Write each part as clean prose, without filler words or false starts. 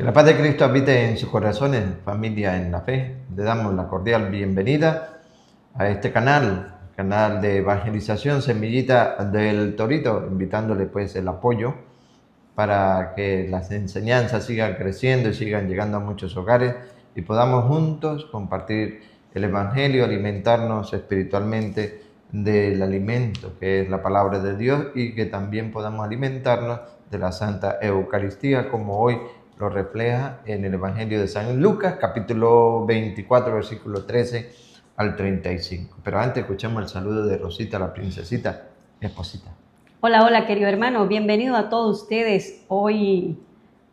Que la paz de Cristo habite en sus corazones, familia en la fe. Le damos la cordial bienvenida a este canal de evangelización Semillita del Torito, invitándole pues el apoyo para que las enseñanzas sigan creciendo y sigan llegando a muchos hogares y podamos juntos compartir el Evangelio, alimentarnos espiritualmente del alimento que es la palabra de Dios y que también podamos alimentarnos de la Santa Eucaristía, como hoy lo refleja en el Evangelio de San Lucas, capítulo 24, versículo 13 al 35. Pero antes escuchemos el saludo de Rosita, la princesita, mi esposita. Hola, hola, querido hermano. Bienvenido a todos ustedes hoy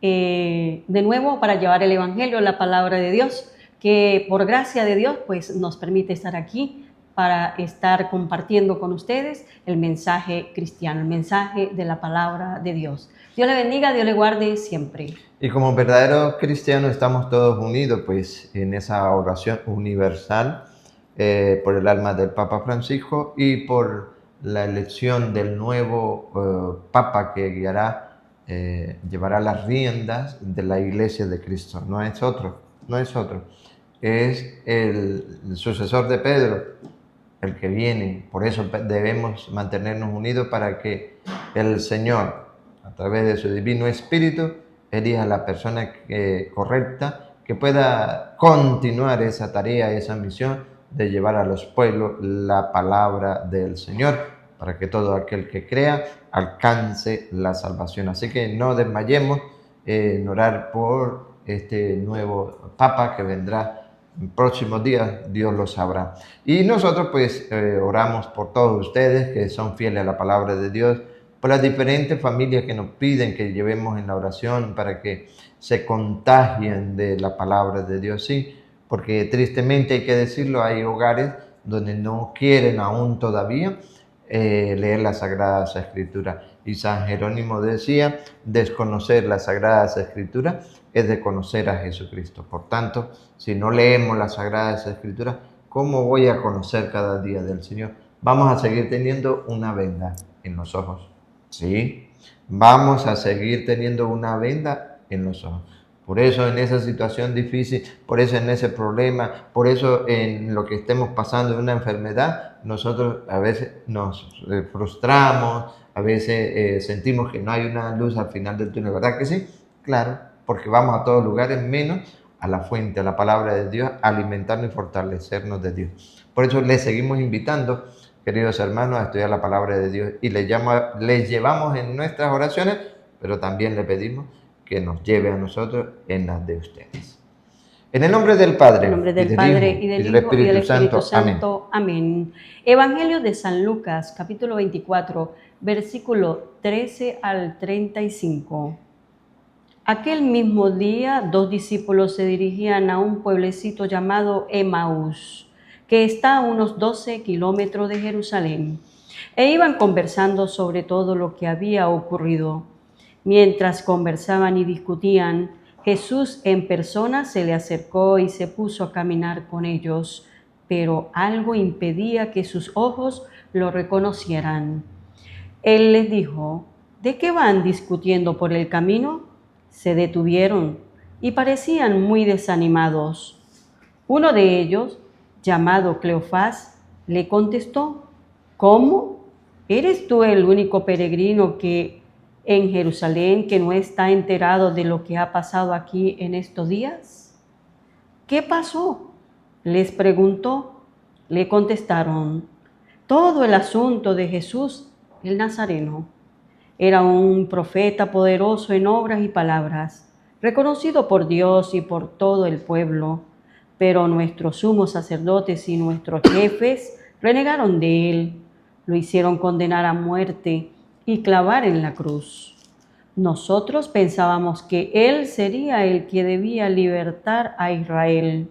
de nuevo para llevar el Evangelio, la palabra de Dios, que por gracia de Dios pues nos permite estar aquí para estar compartiendo con ustedes el mensaje cristiano, el mensaje de la palabra de Dios. Dios le bendiga, Dios le guarde siempre. Y como verdaderos cristianos estamos todos unidos pues en esa oración universal por el alma del Papa Francisco y por la elección del nuevo Papa que llevará las riendas de la Iglesia de Cristo. No es otro, es el sucesor de Pedro, el que viene. Por eso debemos mantenernos unidos para que el Señor, a través de su Divino Espíritu, elija a la persona correcta que pueda continuar esa tarea, esa misión de llevar a los pueblos la palabra del Señor, para que todo aquel que crea alcance la salvación. Así que no desmayemos en orar por este nuevo Papa que vendrá en próximos días, Dios lo sabrá. Y nosotros pues oramos por todos ustedes que son fieles a la palabra de Dios, por las diferentes familias que nos piden que llevemos en la oración para que se contagien de la palabra de Dios, sí, porque tristemente hay que decirlo, hay hogares donde no quieren aún todavía leer las Sagradas Escrituras. Y San Jerónimo decía, desconocer las Sagradas Escrituras es de conocer a Jesucristo. Por tanto, si no leemos las Sagradas Escrituras, ¿cómo voy a conocer cada día del Señor? Vamos a seguir teniendo una venda en los ojos. Sí, vamos a seguir teniendo una venda en los ojos. Por eso en esa situación difícil, por eso en ese problema, por eso en lo que estemos pasando en una enfermedad, nosotros a veces nos frustramos, a veces sentimos que no hay una luz al final del túnel, ¿verdad que sí? Claro, porque vamos a todos lugares menos a la fuente, a la palabra de Dios, a alimentarnos y fortalecernos de Dios. Por eso les seguimos invitando, queridos hermanos, a estudiar la palabra de Dios y les llevamos en nuestras oraciones, pero también le pedimos que nos lleve a nosotros en las de ustedes. En el nombre del Padre, en nombre del Padre, y del Hijo, y del Espíritu Santo. Amén. Evangelio de San Lucas, capítulo 24, versículo 13 al 35. Aquel mismo día, 2 discípulos se dirigían a un pueblecito llamado Emaús, que está a unos 12 kilómetros de Jerusalén, e iban conversando sobre todo lo que había ocurrido. Mientras conversaban y discutían, Jesús en persona se le acercó y se puso a caminar con ellos, pero algo impedía que sus ojos lo reconocieran. Él les dijo, ¿de qué van discutiendo por el camino? Se detuvieron y parecían muy desanimados. Uno de ellos, llamado Cleofás, le contestó, ¿cómo? ¿Eres tú el único peregrino en Jerusalén que no está enterado de lo que ha pasado aquí en estos días? ¿Qué pasó? Les preguntó. Le contestaron, todo el asunto de Jesús, el Nazareno. Era un profeta poderoso en obras y palabras, reconocido por Dios y por todo el pueblo, pero nuestros sumos sacerdotes y nuestros jefes renegaron de él, lo hicieron condenar a muerte y clavar en la cruz. Nosotros pensábamos que él sería el que debía libertar a Israel.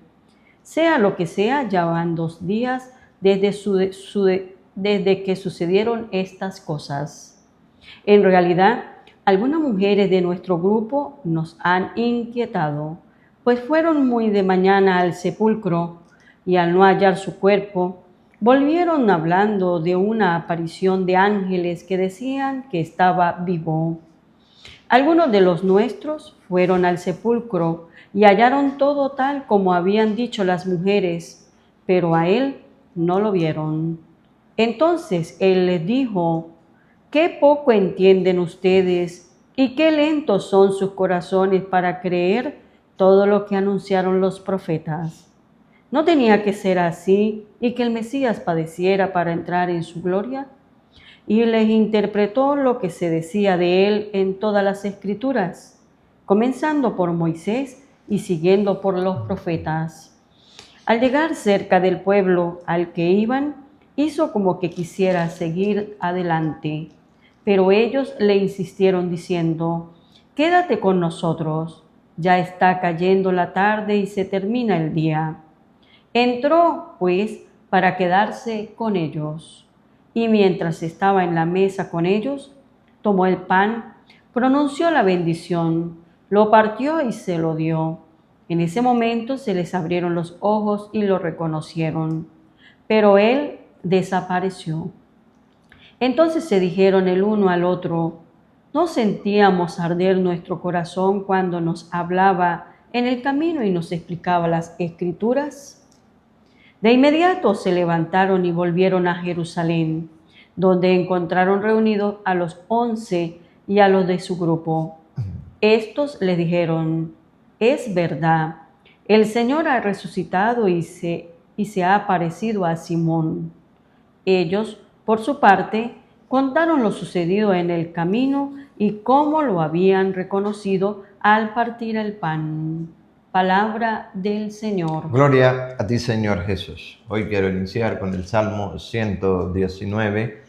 Sea lo que sea, ya van 2 días desde que sucedieron estas cosas. En realidad, algunas mujeres de nuestro grupo nos han inquietado, pues fueron muy de mañana al sepulcro y al no hallar su cuerpo, volvieron hablando de una aparición de ángeles que decían que estaba vivo. Algunos de los nuestros fueron al sepulcro y hallaron todo tal como habían dicho las mujeres, pero a él no lo vieron. Entonces él les dijo: «Qué poco entienden ustedes y qué lentos son sus corazones para creer todo lo que anunciaron los profetas. ¿No tenía que ser así y que el Mesías padeciera para entrar en su gloria?» Y les interpretó lo que se decía de él en todas las Escrituras, comenzando por Moisés y siguiendo por los profetas. Al llegar cerca del pueblo al que iban, hizo como que quisiera seguir adelante, pero ellos le insistieron diciendo: «Quédate con nosotros, ya está cayendo la tarde y se termina el día». Entró, pues, para quedarse con ellos. Y mientras estaba en la mesa con ellos, tomó el pan, pronunció la bendición, lo partió y se lo dio. En ese momento se les abrieron los ojos y lo reconocieron, pero él desapareció. Entonces se dijeron el uno al otro: ¿no sentíamos arder nuestro corazón cuando nos hablaba en el camino y nos explicaba las Escrituras? De inmediato se levantaron y volvieron a Jerusalén, donde encontraron reunidos a los 11 y a los de su grupo. Estos le dijeron: «Es verdad, el Señor ha resucitado y se ha aparecido a Simón». Ellos, por su parte, contaron lo sucedido en el camino y cómo lo habían reconocido al partir el pan. Palabra del Señor. Gloria a ti, Señor Jesús. Hoy quiero iniciar con el Salmo 119,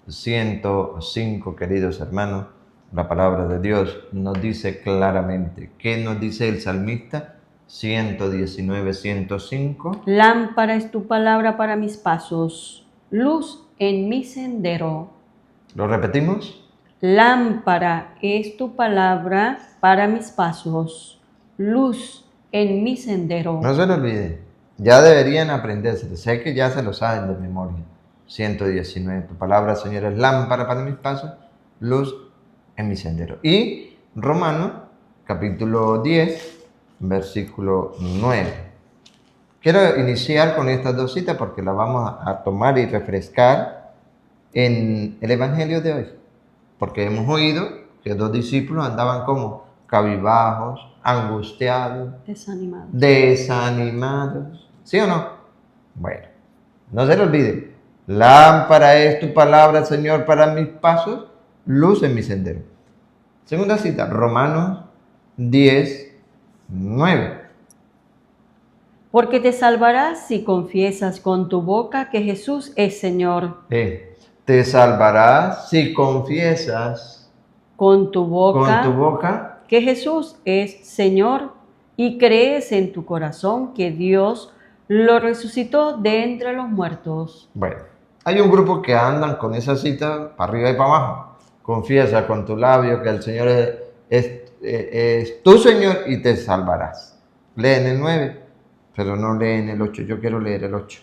105, queridos hermanos. La palabra de Dios nos dice claramente. ¿Qué nos dice el salmista? 119, 105. Lámpara es tu palabra para mis pasos, luz en mi sendero. ¿Lo repetimos? Lámpara es tu palabra para mis pasos, luz en mi sendero. No se lo olvide. Ya deberían aprenderse. Sé que ya se lo saben de memoria. 119. Tu palabra, Señor, es lámpara para mis pasos, luz en mi sendero. Y Romanos, capítulo 10, versículo 9. Quiero iniciar con estas dos citas porque las vamos a tomar y refrescar en el Evangelio de hoy. Porque hemos oído que dos discípulos andaban como cabizbajos, angustiados, desanimados. ¿Sí o no? Bueno, no se lo olvide. Lámpara es tu palabra, Señor, para mis pasos, luz en mi sendero. Segunda cita, Romanos 10, 9. Porque te salvarás si confiesas con tu boca que Jesús es Señor. Te salvarás si confiesas con tu boca que Jesús es Señor y crees en tu corazón que Dios lo resucitó de entre los muertos. Bueno, hay un grupo que andan con esa cita para arriba y para abajo. Confiesa con tu labio que el Señor es tu Señor y te salvarás. Leen el 9, pero no leen el 8. Yo quiero leer el 8.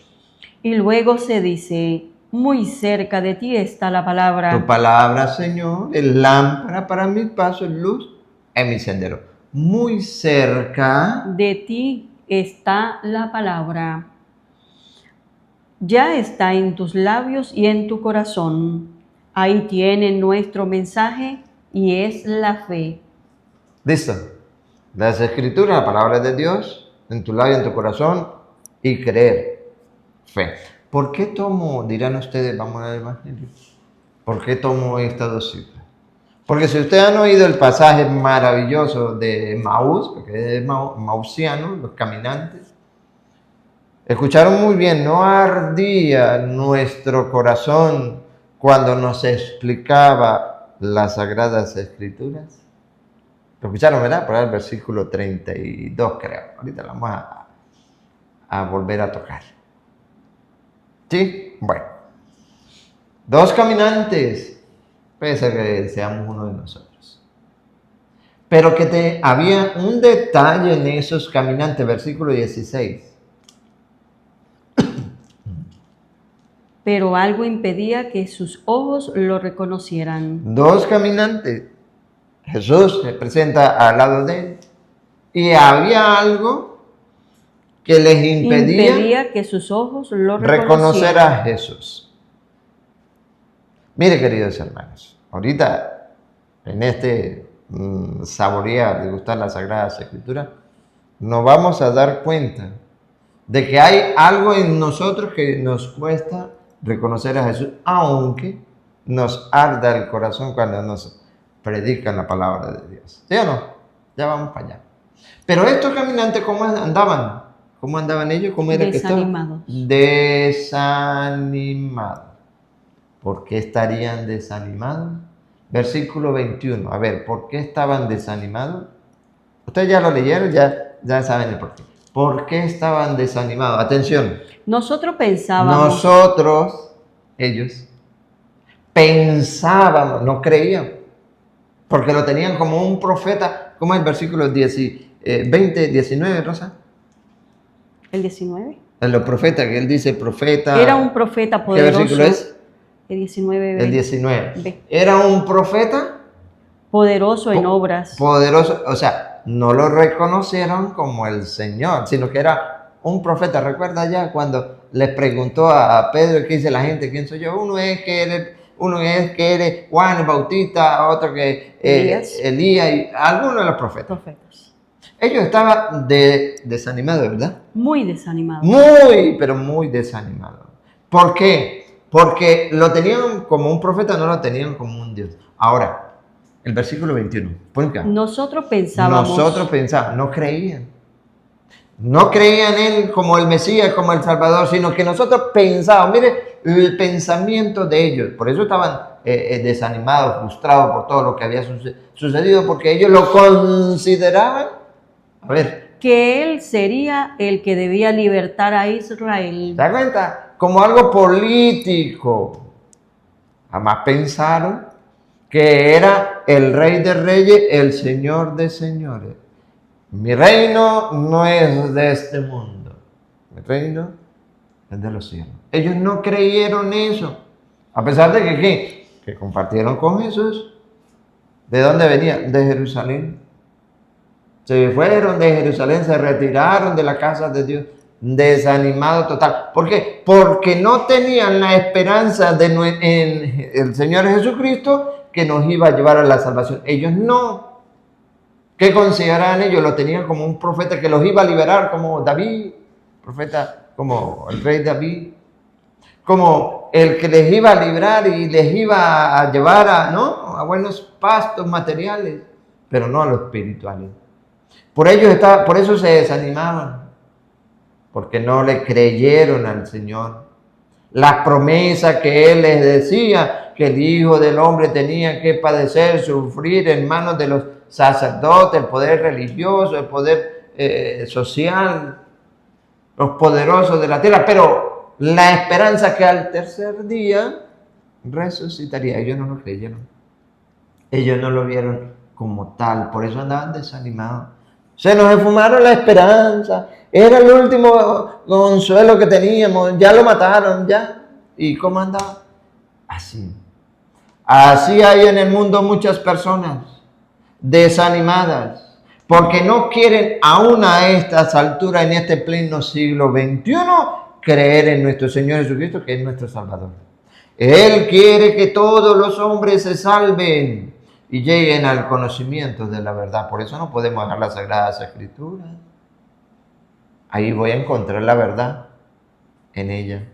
Y luego se dice: muy cerca de ti está la palabra. Tu palabra, Señor, es lámpara para mis pasos, luz en mi sendero. Muy cerca de ti está la palabra. Ya está en tus labios y en tu corazón. Ahí tienen nuestro mensaje y es la fe. Listo. Las Escrituras, la palabra de Dios, en tu labio, en tu corazón y creer. Fe. ¿Por qué tomo, dirán ustedes, vamos al Evangelio? ¿Por qué tomo estas dos citas? Porque si ustedes han oído el pasaje maravilloso de Maús, porque es mausiano, los caminantes, escucharon muy bien, no ardía nuestro corazón cuando nos explicaba las Sagradas Escrituras. Lo escucharon, ¿verdad? Por ahí el versículo 32, creo. Ahorita lo vamos a volver a tocar. ¿Sí? Bueno. Dos caminantes, puede ser que seamos uno de nosotros. Pero que había un detalle en esos caminantes, versículo 16. Pero algo impedía que sus ojos lo reconocieran. Dos caminantes. Jesús se presenta al lado de él y había algo que les impedía que sus ojos lo reconocer a Jesús. Mire, queridos hermanos, ahorita en este saborear, degustar la Sagrada Escritura, nos vamos a dar cuenta de que hay algo en nosotros que nos cuesta reconocer a Jesús, aunque nos arda el corazón cuando nos predican la palabra de Dios. ¿Sí o no? Ya vamos para allá. Pero estos caminantes, ¿cómo andaban? ¿Cómo andaban ellos? ¿Cómo era desanimados. Que estaban? Desanimados. ¿Por qué estarían desanimados? Versículo 21. A ver, ¿por qué estaban desanimados? Ustedes ya lo leyeron, ya saben el por qué. ¿Por qué estaban desanimados? Atención. Nosotros pensábamos. Nosotros, ellos, pensábamos, no creían, porque lo tenían como un profeta. ¿Cómo es el versículo 20, 19, Rosa? ¿El 19? En los profetas, que él dice profeta. Era un profeta poderoso. ¿Qué versículo es? El 19. El 19. Era un profeta poderoso en obras. Poderoso, o sea, no lo reconocieron como el Señor, sino que era un profeta. ¿Recuerda ya cuando les preguntó a Pedro qué dice la gente? ¿Quién soy yo? Uno es que eres Juan el Bautista, otro que Elías y algunos de los profetas. Ellos estaban desanimados, ¿verdad? Muy desanimados. Pero muy desanimados. ¿Por qué? Porque lo tenían como un profeta, no lo tenían como un Dios. Ahora, el versículo 21. Pon acá. Nosotros pensábamos, no creían. No creían en Él como el Mesías, como el Salvador, sino que nosotros pensábamos. Mire el pensamiento de ellos. Por eso estaban desanimados, frustrados por todo lo que había sucedido, porque ellos lo consideraban, a ver, que Él sería el que debía libertar a Israel. ¿Se da cuenta? Como algo político. Jamás pensaron que era el Rey de Reyes, el Señor de Señores. Mi reino no es de este mundo. Mi reino es de los cielos. Ellos no creyeron eso. A pesar de que, ¿qué? Que compartieron con Jesús. ¿De dónde venían? De Jerusalén. Se fueron de Jerusalén, se retiraron de la casa de Dios. Desanimado total. ¿Por qué? Porque no tenían la esperanza en el Señor Jesucristo que nos iba a llevar a la salvación. Ellos no. ¿Qué consideraban ellos? Lo tenían como un profeta que los iba a liberar, como David, profeta como el rey David, como el que les iba a librar y les iba a llevar a buenos pastos materiales, pero no a los espirituales. Por eso se desanimaban. Porque no le creyeron al Señor. Las promesas que Él les decía, que el Hijo del Hombre tenía que padecer, sufrir en manos de los sacerdotes, el poder religioso, el poder social, los poderosos de la tierra, pero la esperanza que al tercer día resucitaría. Ellos no lo creyeron. Ellos no lo vieron como tal, por eso andaban desanimados. Se nos esfumaron la esperanza. Era el último consuelo que teníamos. Ya lo mataron, ya. ¿Y cómo andaba? Así. Así hay en el mundo muchas personas desanimadas. Porque no quieren aún a estas alturas, en este pleno siglo XXI, creer en nuestro Señor Jesucristo, que es nuestro Salvador. Él quiere que todos los hombres se salven y lleguen al conocimiento de la verdad. Por eso no podemos dejar las Sagradas Escrituras. Ahí voy a encontrar la verdad en ella.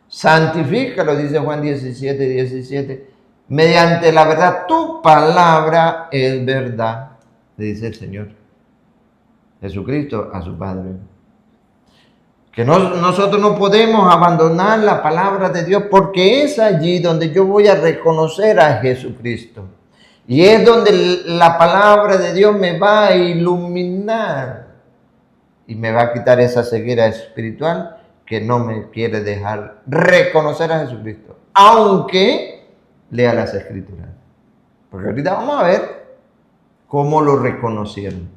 Santifícalo, dice Juan 17, 17. Mediante la verdad, tu palabra es verdad, le dice el Señor Jesucristo a su Padre. Que nosotros no podemos abandonar la palabra de Dios, porque es allí donde yo voy a reconocer a Jesucristo. Y es donde la palabra de Dios me va a iluminar y me va a quitar esa ceguera espiritual que no me quiere dejar reconocer a Jesucristo, aunque lea las Escrituras. Porque ahorita vamos a ver cómo lo reconocieron.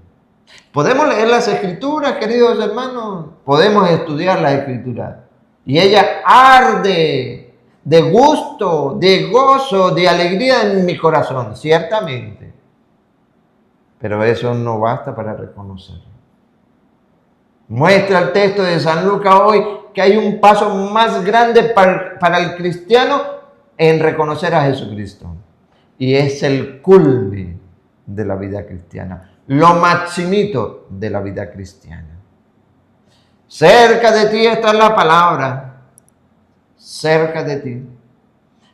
Podemos leer las Escrituras, queridos hermanos, podemos estudiar las Escrituras, y ella arde de gusto, de gozo, de alegría en mi corazón, ciertamente. pero eso no basta para reconocerlo. Muestra el texto de San Lucas hoy que hay un paso más grande para el cristiano en reconocer a Jesucristo. Y es el culmen de la vida cristiana, lo maximito de la vida cristiana. Cerca de ti está la palabra, cerca de ti.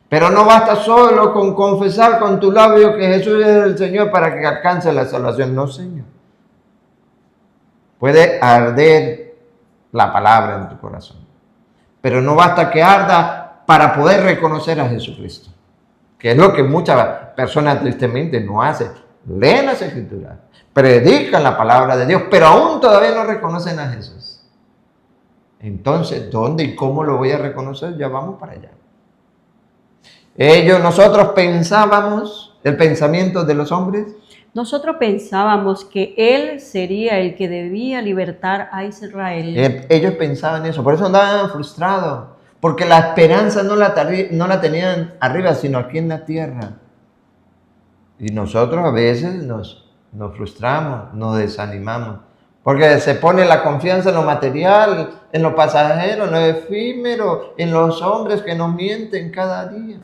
Pero no basta solo con confesar con tu labio que Jesús es el Señor para que alcance la salvación. No, Señor. Puede arder la palabra en tu corazón, pero no basta que arda para poder reconocer a Jesucristo, que es lo que muchas personas tristemente no hacen. Leen las Escrituras, predican la palabra de Dios, pero aún todavía no reconocen a Jesús. Entonces, ¿dónde y cómo lo voy a reconocer? Ya vamos para allá. Nosotros pensábamos, el pensamiento de los hombres. Nosotros pensábamos que Él sería el que debía libertar a Israel. Ellos pensaban eso, por eso andaban frustrados, porque la esperanza no la tenían arriba, sino aquí en la tierra. Y nosotros a veces nos frustramos, nos desanimamos, porque se pone la confianza en lo material, en lo pasajero, en lo efímero, en los hombres que nos mienten cada día.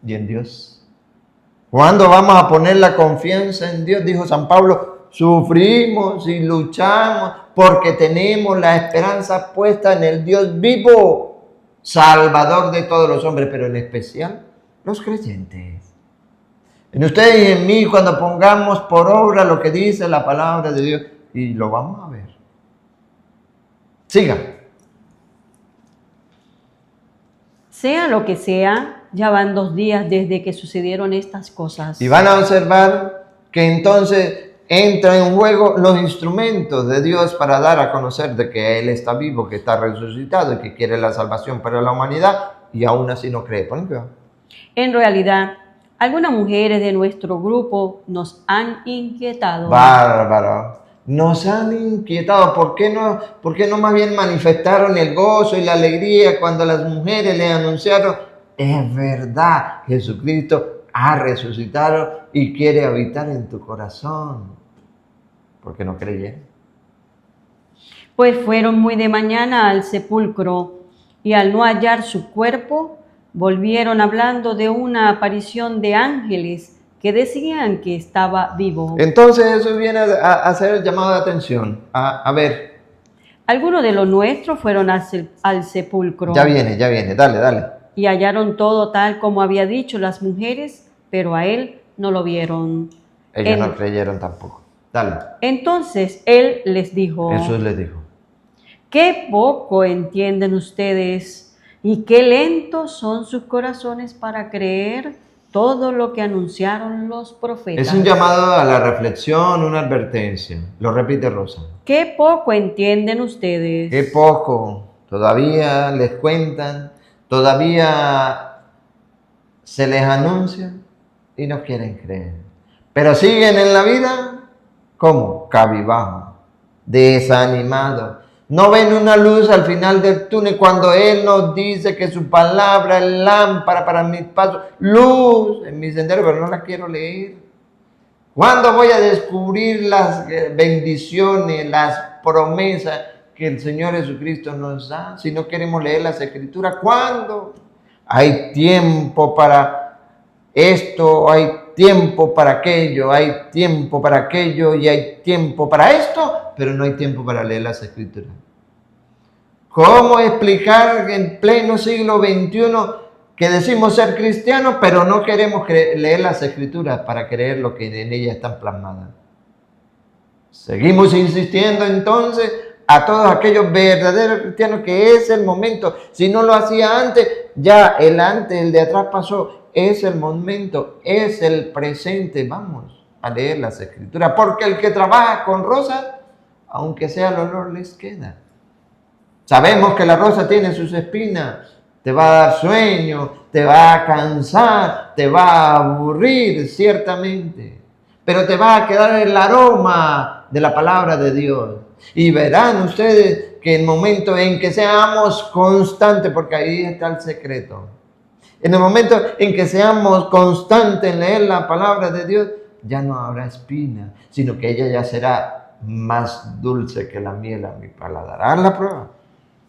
Y en Dios. ¿Cuándo vamos a poner la confianza en Dios? Dijo San Pablo, sufrimos y luchamos porque tenemos la esperanza puesta en el Dios vivo, Salvador de todos los hombres, pero en especial los creyentes. En ustedes y en mí, cuando pongamos por obra lo que dice la palabra de Dios, y lo vamos a ver. Sigan. Sea lo que sea, ya van 2 días desde que sucedieron estas cosas. Y van a observar que entonces entran en juego los instrumentos de Dios para dar a conocer de que Él está vivo, que está resucitado y que quiere la salvación para la humanidad, y aún así no cree. ¿Por qué? En realidad, algunas mujeres de nuestro grupo nos han inquietado. Bárbaro. Nos han inquietado. ¿Por qué no más bien manifestaron el gozo y la alegría cuando las mujeres le anunciaron? Es verdad, Jesucristo ha resucitado y quiere habitar en tu corazón. ¿Por qué no creyeron? Pues fueron muy de mañana al sepulcro y al no hallar su cuerpo, volvieron hablando de una aparición de ángeles que decían que estaba vivo. Entonces eso viene a hacer el llamado de atención. A ver. Algunos de los nuestros fueron al sepulcro. Ya viene, dale. Y hallaron todo tal como había dicho las mujeres, pero a él no lo vieron. Ellos no creyeron tampoco. Dale. Entonces él les dijo. Jesús les dijo. Qué poco entienden ustedes y qué lentos son sus corazones para creer todo lo que anunciaron los profetas. Es un llamado a la reflexión, una advertencia. Lo repite Rosa. Qué poco entienden ustedes. Qué poco. Todavía les cuentan, todavía se les anuncia y no quieren creer. Pero siguen en la vida, ¿cómo? Cabizbajo, desanimados. No ven una luz al final del túnel cuando Él nos dice que su palabra es lámpara para mis pasos, luz en mi sendero, pero no la quiero leer. ¿Cuándo voy a descubrir las bendiciones, las promesas que el Señor Jesucristo nos da si no queremos leer las Escrituras? ¿Cuándo? Hay tiempo para esto, hay tiempo para aquello, hay tiempo para aquello y hay tiempo para esto, pero no hay tiempo para leer las Escrituras. ¿Cómo explicar en pleno siglo XXI que decimos ser cristianos, pero no queremos leer las Escrituras para creer lo que en ellas están plasmadas? Seguimos insistiendo entonces a todos aquellos verdaderos cristianos que es el momento. Si no lo hacía antes, ya el antes, el de atrás pasó. Es el momento, es el presente. Vamos a leer las Escrituras, porque el que trabaja con rosas, aunque sea el olor, les queda. Sabemos que la rosa tiene sus espinas, te va a dar sueño, te va a cansar, te va a aburrir, ciertamente, pero te va a quedar el aroma de la palabra de Dios. Y verán ustedes que el momento en que seamos constantes, porque ahí está el secreto, en el momento en que seamos constantes en leer la palabra de Dios, ya no habrá espina, sino que ella ya será más dulce que la miel a mi paladar. Hagan la prueba.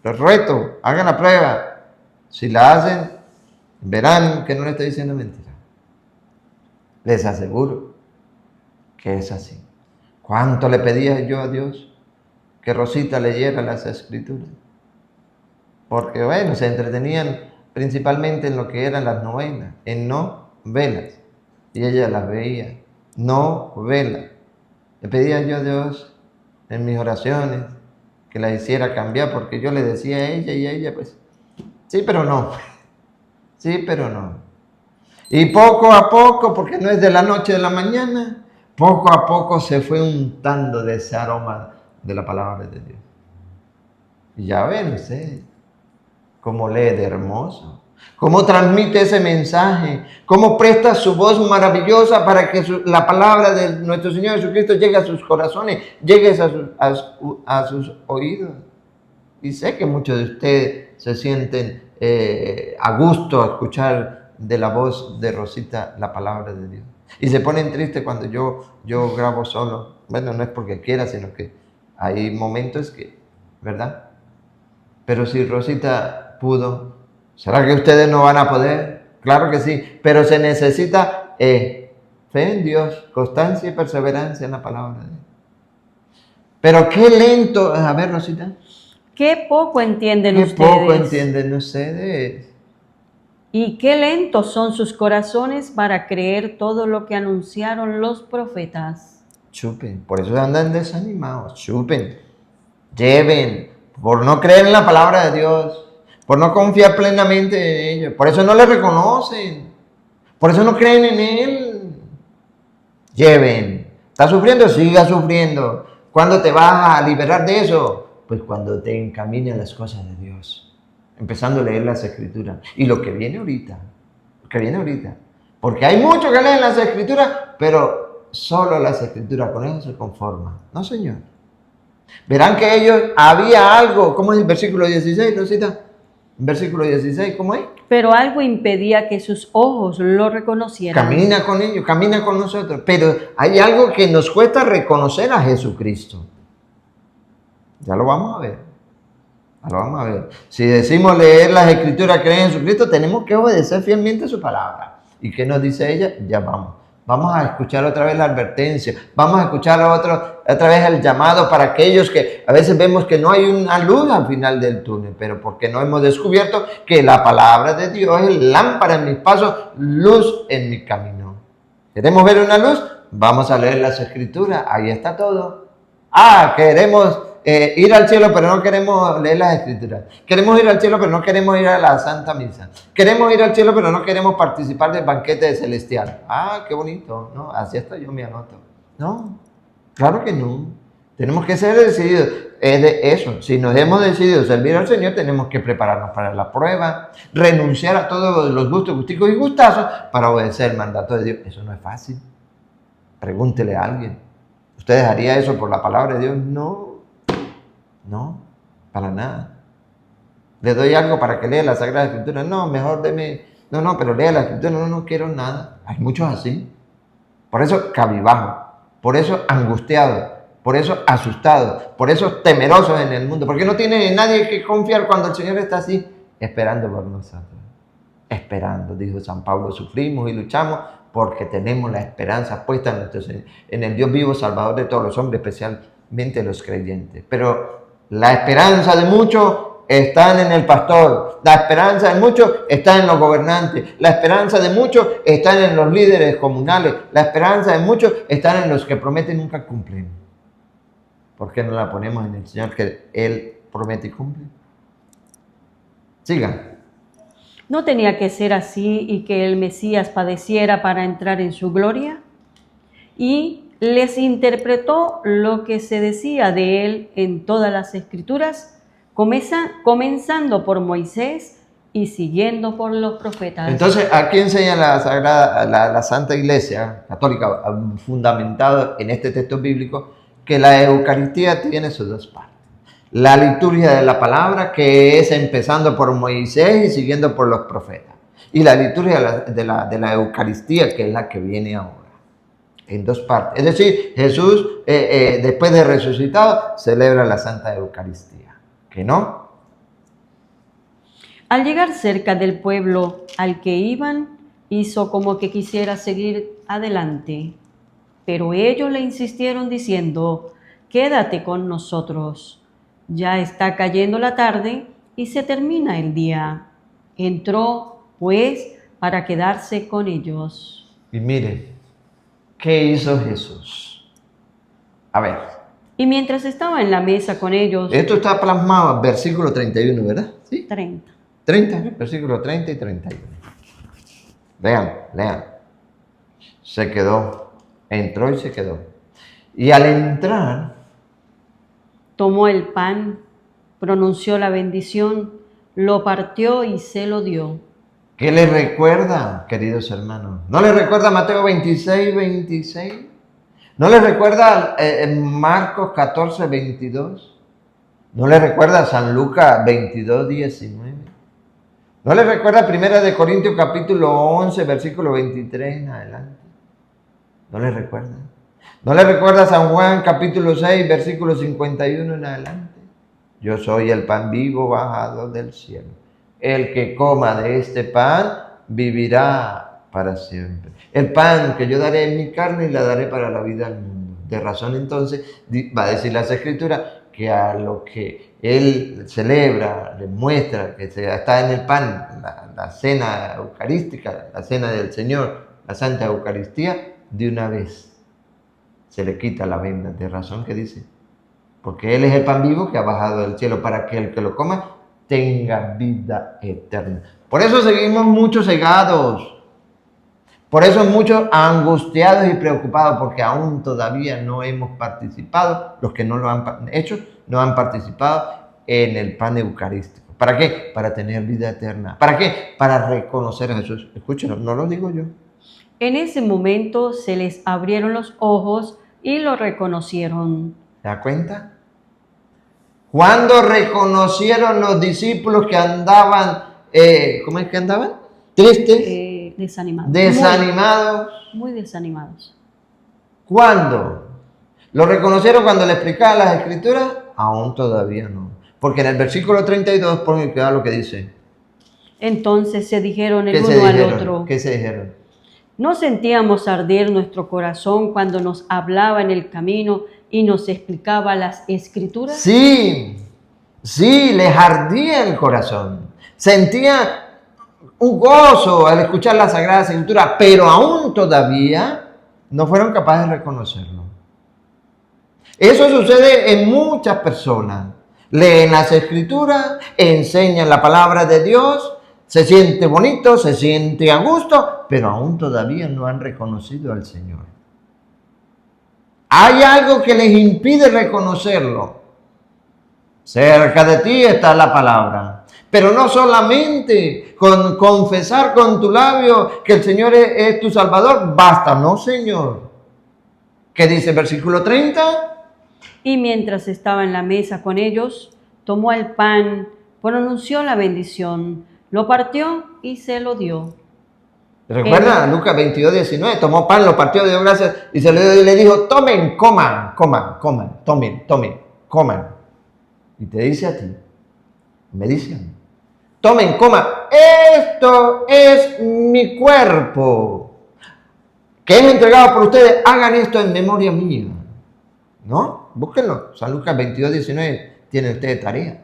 Los reto, hagan la prueba. Si la hacen, verán que no le estoy diciendo mentira. Les aseguro que es así. ¿Cuánto le pedía yo a Dios que Rosita leyera las Escrituras? Porque bueno, se entretenían principalmente en lo que eran las novenas, en novelas. Y ella las veía, novelas. Le pedía yo a Dios en mis oraciones que la hiciera cambiar, porque yo le decía a ella y a ella pues, sí pero no, sí pero no. Y poco a poco, porque no es de la noche a la mañana, poco a poco se fue untando de ese aroma de la palabra de Dios. Y ya ven ustedes cómo lee de hermoso, cómo transmite ese mensaje, cómo presta su voz maravillosa para que la palabra de nuestro Señor Jesucristo llegue a sus corazones, llegue a sus oídos. Y sé que muchos de ustedes se sienten a gusto a escuchar de la voz de Rosita la palabra de Dios. Y se ponen tristes cuando yo grabo solo. Bueno, no es porque quiera, sino que hay momentos que, ¿verdad? Pero si Rosita pudo, ¿será que ustedes no van a poder? Claro que sí, pero se necesita fe en Dios, constancia y perseverancia en la palabra de Dios. Pero qué lento, a ver Rosita. Qué poco entienden ustedes. Qué poco entienden ustedes. Y qué lentos son sus corazones para creer todo lo que anunciaron los profetas. Chupen, por eso andan desanimados, chupen, lleven, por no creer en la palabra de Dios, por no confiar plenamente en ello, por eso no le reconocen, por eso no creen en Él. Lleven, ¿estás sufriendo? Siga sufriendo. ¿Cuándo te vas a liberar de eso? Pues cuando te encaminen las cosas de Dios. Empezando a leer las Escrituras. Y lo que viene ahorita. Porque hay muchos que leen las Escrituras, pero solo las Escrituras, con eso se conforman. No, Señor. Verán que ellos, había algo, ¿cómo es el versículo 16, Rosita? Versículo 16, ¿cómo es? Pero algo impedía que sus ojos lo reconocieran. Camina con ellos, camina con nosotros. Pero hay algo que nos cuesta reconocer a Jesucristo. Ya lo vamos a ver. Si decimos leer las Escrituras, creer en Jesucristo, tenemos que obedecer fielmente su palabra. ¿Y qué nos dice ella? Ya vamos. Vamos a escuchar otra vez la advertencia. Vamos a escuchar otra vez el llamado para aquellos que a veces vemos que no hay una luz al final del túnel, pero porque no hemos descubierto que la palabra de Dios es lámpara en mis pasos, luz en mi camino. ¿Queremos ver una luz? Vamos a leer las Escrituras. Ahí está todo. Queremos ir al cielo, pero no queremos leer las Escrituras. Queremos ir al cielo, pero no queremos ir a la Santa Misa. Queremos ir al cielo, pero no queremos participar del banquete celestial. Qué bonito, ¿no? Así hasta yo me anoto. No, claro que no. Tenemos que ser decididos. Es de eso. Si nos hemos decidido servir al Señor, tenemos que prepararnos para la prueba, renunciar a todos los gustos, gusticos y gustazos para obedecer el mandato de Dios. Eso no es fácil. Pregúntele a alguien. ¿Usted haría eso por la palabra de Dios? No, para nada. ¿Le doy algo para que lea la Sagrada Escritura? No, mejor deme. No, pero lea la Escritura. No quiero nada. Hay muchos así. Por eso cabizbajo, por eso angustiado, por eso asustado, por eso temeroso en el mundo. Porque no tiene nadie que confiar cuando el Señor está así, esperando por nosotros. Esperando, dijo San Pablo, sufrimos y luchamos porque tenemos la esperanza puesta en el Dios vivo, Salvador de todos los hombres, especialmente los creyentes. Pero la esperanza de muchos está en el pastor, la esperanza de muchos está en los gobernantes, la esperanza de muchos está en los líderes comunales, la esperanza de muchos está en los que prometen y nunca cumplen. ¿Por qué no la ponemos en el Señor que Él promete y cumple? Sigan. ¿No tenía que ser así y que el Mesías padeciera para entrar en su gloria? Y les interpretó lo que se decía de él en todas las Escrituras, comenzando por Moisés y siguiendo por los profetas. Entonces, aquí enseña la Santa Iglesia Católica, fundamentado en este texto bíblico, que la Eucaristía tiene sus dos partes. La liturgia de la palabra, que es empezando por Moisés y siguiendo por los profetas. Y la liturgia de la Eucaristía, que es la que viene ahora. en dos partes. Es decir, Jesús, después de resucitado, celebra la Santa Eucaristía. ¿Que no? Al llegar cerca del pueblo al que iban, hizo como que quisiera seguir adelante. Pero ellos le insistieron diciendo: quédate con nosotros. Ya está cayendo la tarde y se termina el día. Entró, pues, para quedarse con ellos. Y mire, ¿qué hizo Jesús? A ver. Y mientras estaba en la mesa con ellos... Esto está plasmado en versículo 31, ¿verdad? ¿Sí? 30. 30, versículo 30 y 31. Lean. Se quedó, entró y se quedó. Y al entrar, tomó el pan, pronunció la bendición, lo partió y se lo dio. ¿Qué les recuerda, queridos hermanos? ¿No les recuerda Mateo 26, 26? ¿No les recuerda Marcos 14, 22? ¿No les recuerda San Lucas 22, 19? ¿No les recuerda 1 Corintios capítulo 11, versículo 23 en adelante? ¿No les recuerda? ¿No les recuerda San Juan capítulo 6, versículo 51 en adelante? Yo soy el pan vivo bajado del cielo. El que coma de este pan vivirá para siempre. El pan que yo daré es mi carne y la daré para la vida del mundo. De razón entonces, va a decir las Escrituras, que a lo que él celebra, le muestra que está en el pan, la cena eucarística, la cena del Señor, la Santa Eucaristía, de una vez se le quita la venda. De razón que dice, porque Él es el pan vivo que ha bajado del cielo para que el que lo coma tenga vida eterna. Por eso seguimos muchos cegados. Por eso muchos angustiados y preocupados, porque aún todavía no hemos participado, los que no lo han hecho, no han participado en el pan eucarístico. ¿Para qué? Para tener vida eterna. ¿Para qué? Para reconocer a Jesús. Escúchenlo, no lo digo yo. En ese momento se les abrieron los ojos y lo reconocieron. ¿Se da cuenta? Cuando reconocieron los discípulos que andaban, ¿cómo es que andaban? Tristes. Desanimados. Desanimados. Muy desanimados. ¿Cuándo? ¿Lo reconocieron cuando le explicaba las Escrituras? Aún todavía no. Porque en el versículo 32, pongan cuidado lo que dice. Entonces se dijeron el uno al otro. ¿Qué se dijeron? ¿No sentíamos arder nuestro corazón cuando nos hablaba en el camino y nos explicaba las Escrituras? Sí, les ardía el corazón. Sentía un gozo al escuchar la Sagrada Escritura, pero aún todavía no fueron capaces de reconocerlo. Eso sucede en muchas personas. Leen las Escrituras, enseñan la palabra de Dios, se siente bonito, se siente a gusto, pero aún todavía no han reconocido al Señor. Hay algo que les impide reconocerlo. Cerca de ti está la palabra. Pero no solamente con confesar con tu labio que el Señor es tu Salvador, basta, no, Señor. ¿Qué dice el versículo 30? Y mientras estaba en la mesa con ellos, tomó el pan, pronunció la bendición, lo partió y se lo dio. ¿Recuerda? Lucas 22, 19, tomó pan, lo partió, dio gracias y se lo dio y le dijo, tomen, coman, coman. Y te dice a ti, me dicen, tomen, coman, esto es mi cuerpo, que es entregado por ustedes, hagan esto en memoria mía. ¿No? Búsquenlo, San Lucas 22, 19, tiene usted de tarea.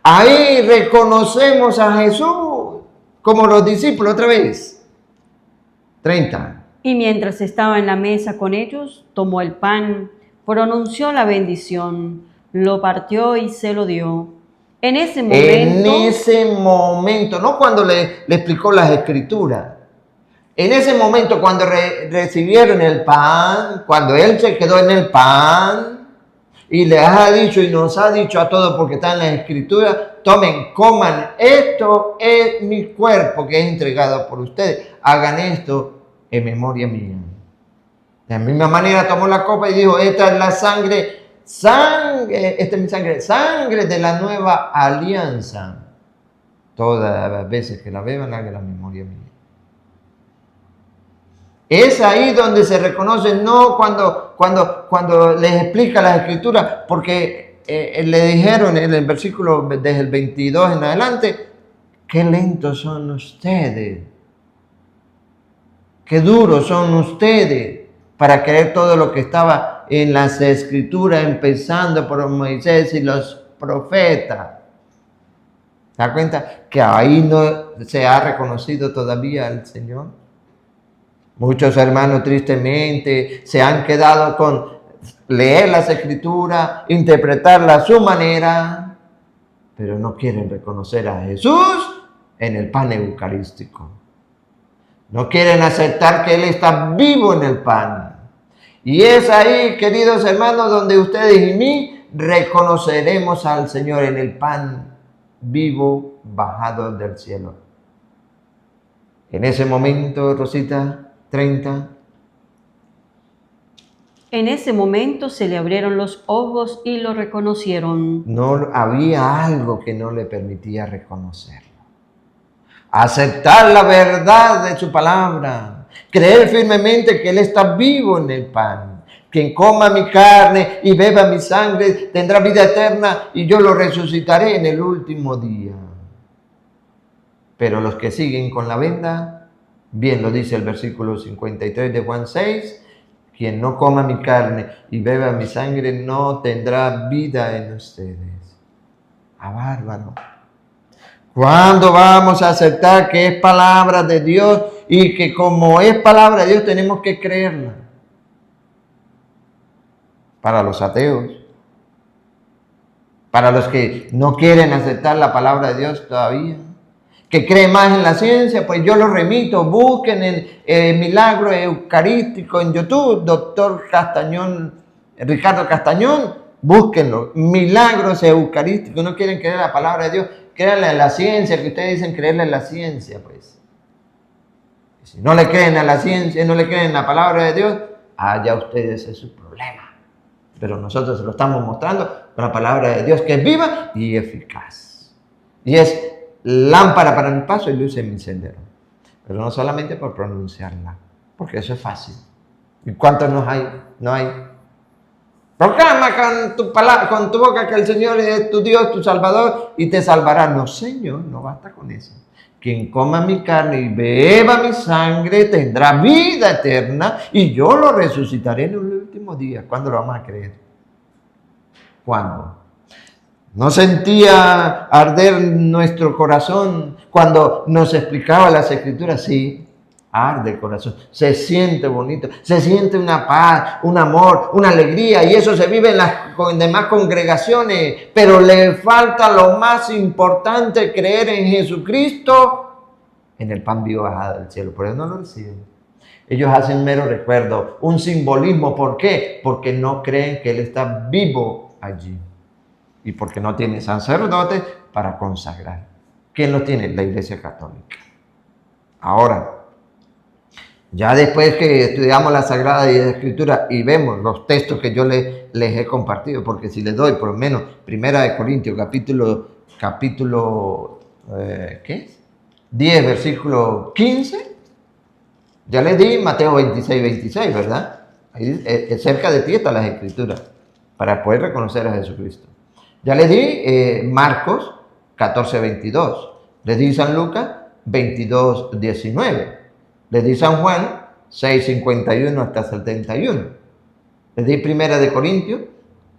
Ahí reconocemos a Jesús como los discípulos otra vez. 30. Y mientras estaba en la mesa con ellos, tomó el pan, pronunció la bendición, lo partió y se lo dio. En ese momento, no cuando le explicó las Escrituras. En ese momento, cuando recibieron el pan, cuando Él se quedó en el pan y les ha dicho y nos ha dicho a todos, porque está en las Escrituras, tomen, coman, esto es mi cuerpo que es entregado por ustedes. Hagan esto en memoria mía. De la misma manera tomó la copa y dijo, esta es la sangre, esta es mi sangre, sangre de la nueva alianza. Todas las veces que la beban, hagan la memoria mía. Es ahí donde se reconoce, no cuando les explica la Escritura, porque le dijeron en el versículo desde el 22 en adelante, qué lentos son ustedes, qué duros son ustedes para creer todo lo que estaba en las Escrituras, empezando por Moisés y los profetas. ¿Se da cuenta que ahí no se ha reconocido todavía al Señor? Muchos hermanos tristemente se han quedado con leer las Escrituras, interpretarlas a su manera, pero no quieren reconocer a Jesús en el pan eucarístico. No quieren aceptar que Él está vivo en el pan. Y es ahí, queridos hermanos, donde ustedes y mí reconoceremos al Señor en el pan vivo bajado del cielo. En ese momento, Rosita, 30. En ese momento se le abrieron los ojos y lo reconocieron. No había algo que no le permitía reconocerlo. Aceptar la verdad de su palabra. Creer firmemente que Él está vivo en el pan. Quien coma mi carne y beba mi sangre tendrá vida eterna y yo lo resucitaré en el último día. Pero los que siguen con la venda, bien lo dice el versículo 53 de Juan 6, quien no coma mi carne y beba mi sangre no tendrá vida en ustedes. ¡Ah, bárbaro! ¿Cuándo vamos a aceptar que es palabra de Dios y que como es palabra de Dios tenemos que creerla? Para los ateos, para los que no quieren aceptar la palabra de Dios todavía, que creen más en la ciencia, pues yo los remito, busquen el milagro eucarístico en YouTube, doctor Castañón, Ricardo Castañón, búsquenlo, milagros eucarísticos. No quieren creer la palabra de Dios, créanle en la ciencia, que ustedes dicen creerle en la ciencia, pues. Si no le creen a la ciencia, no le creen en la palabra de Dios, allá ustedes es su problema. Pero nosotros se lo estamos mostrando con la palabra de Dios, que es viva y eficaz. Y es lámpara para mi paso y luz en mi sendero. Pero no solamente por pronunciarla, porque eso es fácil. ¿Y cuántos nos hay? No hay. Proclama con tu boca que el Señor es tu Dios, tu Salvador, y te salvará. No, Señor, no basta con eso. Quien coma mi carne y beba mi sangre tendrá vida eterna y yo lo resucitaré en el último día. ¿Cuándo lo vamos a creer? ¿Cuándo? ¿No sentía arder nuestro corazón cuando nos explicaba las Escrituras? Sí, arde el corazón, se siente bonito, se siente una paz, un amor, una alegría, y eso se vive en las demás congregaciones, pero le falta lo más importante, creer en Jesucristo, en el pan vivo bajado del cielo. Por eso no lo reciben. Ellos hacen mero recuerdo, un simbolismo. ¿Por qué? Porque no creen que Él está vivo allí. Y porque no tiene sacerdotes para consagrar. ¿Quién lo tiene? La Iglesia Católica. Ahora, ya después que estudiamos la Sagrada Escritura y vemos los textos que yo les he compartido, porque si les doy por lo menos 1 Corintios capítulo 10, versículo 15, ya les di Mateo 26, 26, ¿verdad? Ahí, cerca de ti están las Escrituras, para poder reconocer a Jesucristo. Ya les di Marcos 14, 22, les di San Lucas 22, 19. Les di San Juan 6, 51 hasta 71. Les di 1 Corintios,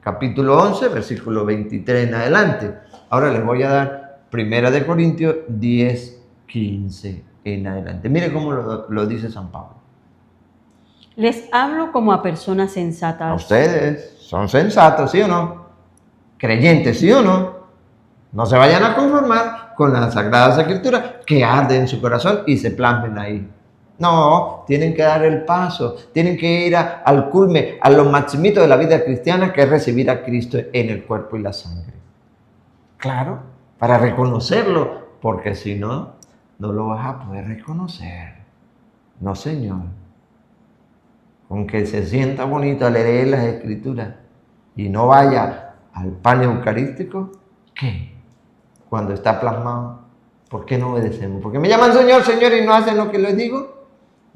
capítulo 11, versículo 23 en adelante. Ahora les voy a dar 1 Corintios 10, 15 en adelante. Mire cómo lo dice San Pablo. Les hablo como a personas sensatas. A ustedes son sensatos, ¿sí o no? Creyentes, ¿sí o no? No se vayan a conformar con las Sagradas Escrituras que arden en su corazón y se plasmen ahí. No, tienen que dar el paso, tienen que ir al culme, a lo maximito de la vida cristiana, que es recibir a Cristo en el cuerpo y la sangre. Claro, para reconocerlo, porque si no, no lo vas a poder reconocer. No, Señor. Con que se sienta bonito al leer las Escrituras y no vaya al pan eucarístico, ¿qué? Cuando está plasmado, ¿por qué no obedecemos? Porque me llaman Señor, Señor y no hacen lo que les digo.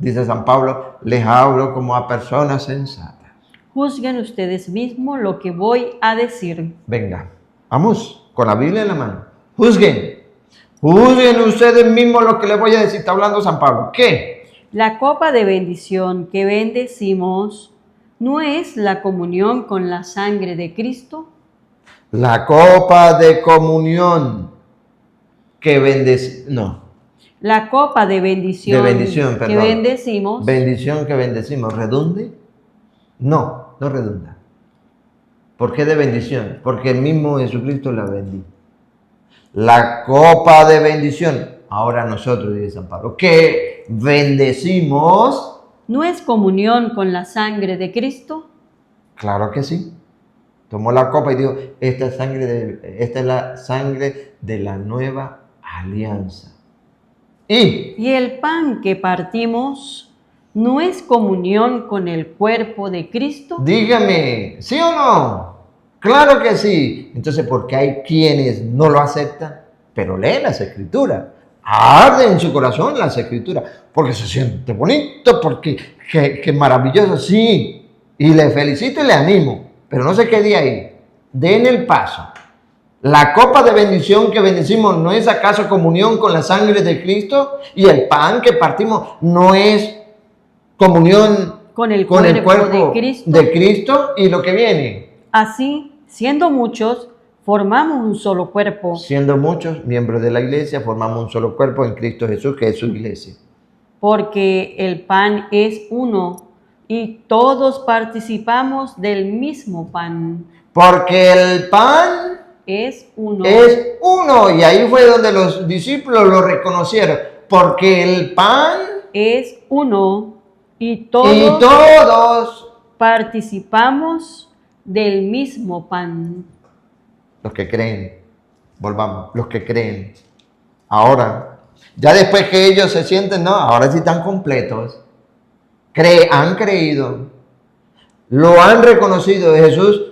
Dice San Pablo, les hablo como a personas sensatas. Juzguen ustedes mismos lo que voy a decir. Venga, vamos, con la Biblia en la mano. Juzguen. Juzguen ustedes mismos lo que les voy a decir. Está hablando San Pablo. ¿Qué? La copa de bendición que bendecimos no es la comunión con la sangre de Cristo. La copa de comunión que bendecimos. No. La copa de bendición, que bendecimos. Bendición que bendecimos. ¿Redunde? No, no redunda. ¿Por qué de bendición? Porque el mismo Jesucristo la bendijo. La copa de bendición, ahora nosotros, dice San Pablo, que bendecimos. ¿No es comunión con la sangre de Cristo? Claro que sí. Tomó la copa y dijo, esta es la sangre de la nueva alianza. Y el pan que partimos, ¿no es comunión con el cuerpo de Cristo? Dígame, ¿sí o no? Claro que sí. Entonces, ¿por qué hay quienes no lo aceptan? Pero leen las Escrituras. Arde en su corazón las Escrituras. Porque se siente bonito, porque que maravilloso, sí. Y le felicito y le animo. Pero no se quede ahí. Den el paso. La copa de bendición que bendecimos, ¿no es acaso comunión con la sangre de Cristo? Y el pan que partimos, ¿no es comunión con el cuerpo de Cristo? Y lo que viene. Así, siendo muchos, formamos un solo cuerpo. Siendo muchos miembros de la iglesia, formamos un solo cuerpo en Cristo Jesús, que es su iglesia. Porque el pan es uno y todos participamos del mismo pan. Porque el pan es uno. Es uno. Y ahí fue donde los discípulos lo reconocieron. Porque el pan es uno y todos participamos del mismo pan. Los que creen, volvamos, los que creen. Ahora, ya después que ellos se sienten, no, ahora sí están completos. Han creído, lo han reconocido de Jesús.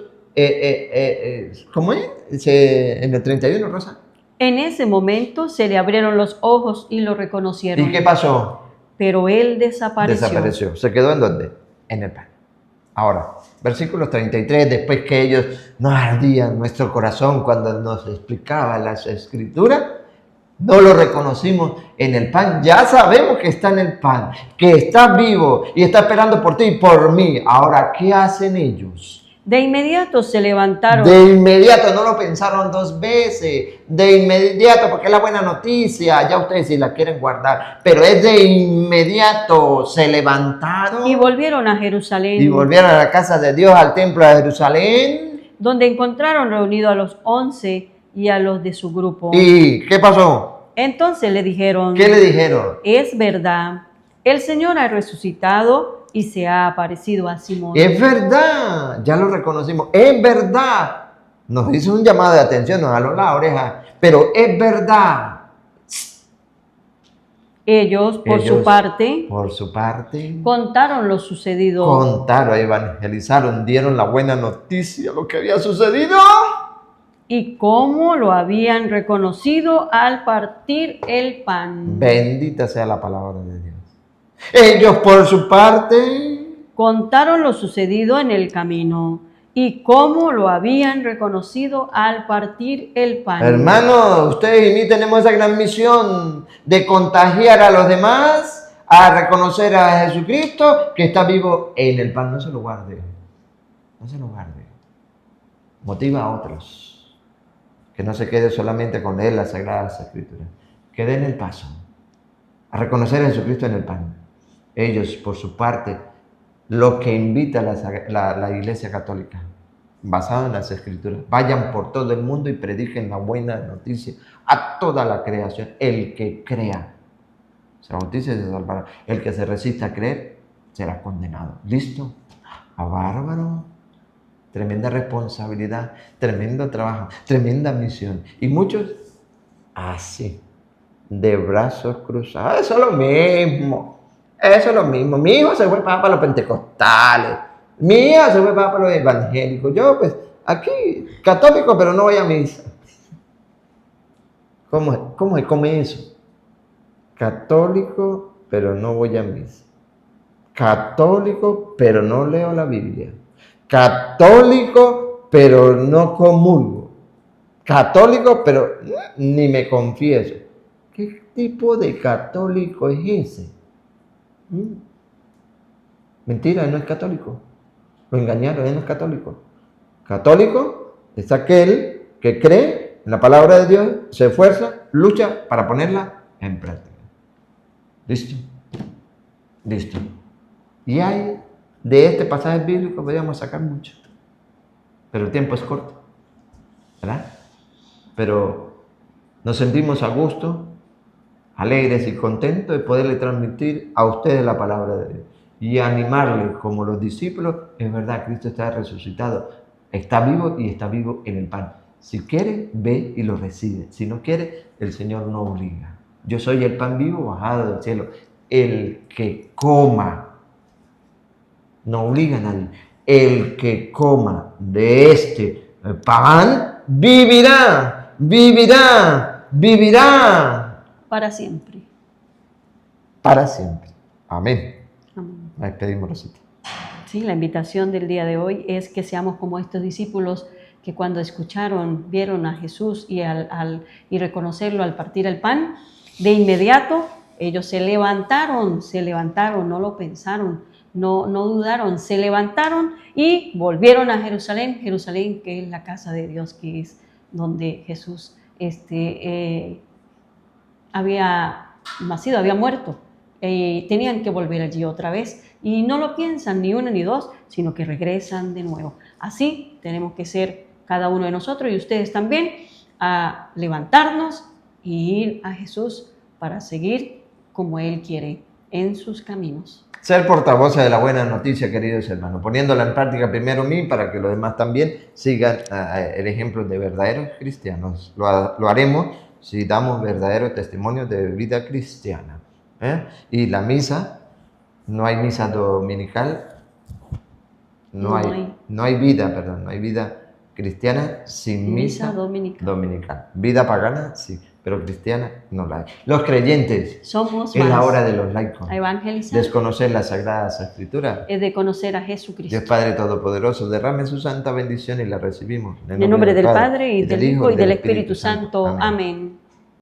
¿Cómo es? En el 31, Rosa. En ese momento se le abrieron los ojos y lo reconocieron. ¿Y qué pasó? Pero él desapareció. ¿Se quedó en dónde? En el pan. Ahora, versículo 33, después que ellos nos ardían nuestro corazón cuando nos explicaba las Escrituras, no lo reconocimos en el pan. Ya sabemos que está en el pan, que está vivo y está esperando por ti y por mí. Ahora, ¿qué hacen ellos? De inmediato se levantaron. De inmediato, no lo pensaron dos veces. De inmediato, porque es la buena noticia. Ya ustedes si la quieren guardar. Pero es de inmediato. Se levantaron. Y volvieron a Jerusalén. Y volvieron a la casa de Dios, al templo de Jerusalén. Donde encontraron reunidos a los 11 y a los de su grupo. ¿Y qué pasó? Entonces le dijeron. ¿Qué le dijeron? Es verdad. El Señor ha resucitado y se ha aparecido a Simón. Es verdad, ya lo reconocimos, es verdad. Nos hizo un llamado de atención, nos jaló la oreja, pero es verdad. Ellos, por su parte, contaron lo sucedido. Contaron, evangelizaron, dieron la buena noticia, lo que había sucedido. Y cómo lo habían reconocido al partir el pan. Bendita sea la palabra de Dios. Ellos por su parte contaron lo sucedido en el camino y cómo lo habían reconocido al partir el pan. Hermano, ustedes y mí tenemos esa gran misión de contagiar a los demás a reconocer a Jesucristo que está vivo en el pan. No se lo guarde, no se lo guarde. Motiva a otros, que no se quede solamente con leer las Sagradas Escrituras, que den el paso a reconocer a Jesucristo en el pan. Ellos, por su parte, lo que invita la Iglesia Católica, basado en las Escrituras, vayan por todo el mundo y prediquen la buena noticia a toda la creación. El que crea se bautiza y se salvará. El que se resista a creer será condenado. ¿Listo? ¡A bárbaro! Tremenda responsabilidad, tremendo trabajo, tremenda misión. Y muchos así, de brazos cruzados. Eso es lo mismo. Eso es lo mismo. Mi hijo se fue para los pentecostales. Mi hija se fue para los evangélicos. Yo, pues, aquí, católico, pero no voy a misa. ¿Cómo es eso? Católico, pero no voy a misa. católico, pero no leo la Biblia. Católico, pero no comulgo. Católico, pero ni me confieso. ¿Qué tipo de católico es ese? Mentira, él no es católico. Lo engañaron, él no es católico. Católico es aquel que cree en la palabra de Dios, se esfuerza, lucha para ponerla en práctica. ¿Listo? Listo. Y hay, de este pasaje bíblico podríamos sacar mucho. Pero el tiempo es corto. ¿Verdad? Pero nos sentimos a gusto, alegres y contentos de poderle transmitir a ustedes la palabra de Dios. Y animarles como los discípulos, es verdad, Cristo está resucitado, está vivo y está vivo en el pan. Si quiere, ve y lo recibe. Si no quiere, el Señor no obliga. Yo soy el pan vivo bajado del cielo. El que coma, no obliga a nadie, el que coma de este pan, vivirá, vivirá, vivirá. Para siempre. Para siempre. Amén. Amén. Nos despedimos, Rosita. Sí, la invitación del día de hoy es que seamos como estos discípulos que cuando escucharon, vieron a Jesús y reconocerlo al partir el pan, de inmediato ellos se levantaron, no lo pensaron, no dudaron, se levantaron y volvieron a Jerusalén, que es la casa de Dios, que es donde Jesús había nacido, había muerto. Tenían que volver allí otra vez y no lo piensan ni uno ni dos, sino que regresan de nuevo. Así tenemos que ser cada uno de nosotros y ustedes también, a levantarnos y ir a Jesús para seguir como Él quiere en sus caminos. Ser portavoces de la buena noticia, queridos hermanos, poniéndola en práctica primero mí para que los demás también sigan el ejemplo de verdaderos cristianos. Lo haremos si damos verdaderos testimonios de vida cristiana. Y la misa, no hay misa dominical, no hay vida cristiana sin misa dominical. Vida pagana, sí, pero cristiana no la hay. Los creyentes somos es la hora de los laicos. Evangelizar. Desconocer las Sagradas Escrituras. Es de conocer a Jesucristo. Dios Padre Todopoderoso, derrame su santa bendición y la recibimos. En el nombre del Padre, y del Hijo, y del Espíritu Santo. Amén.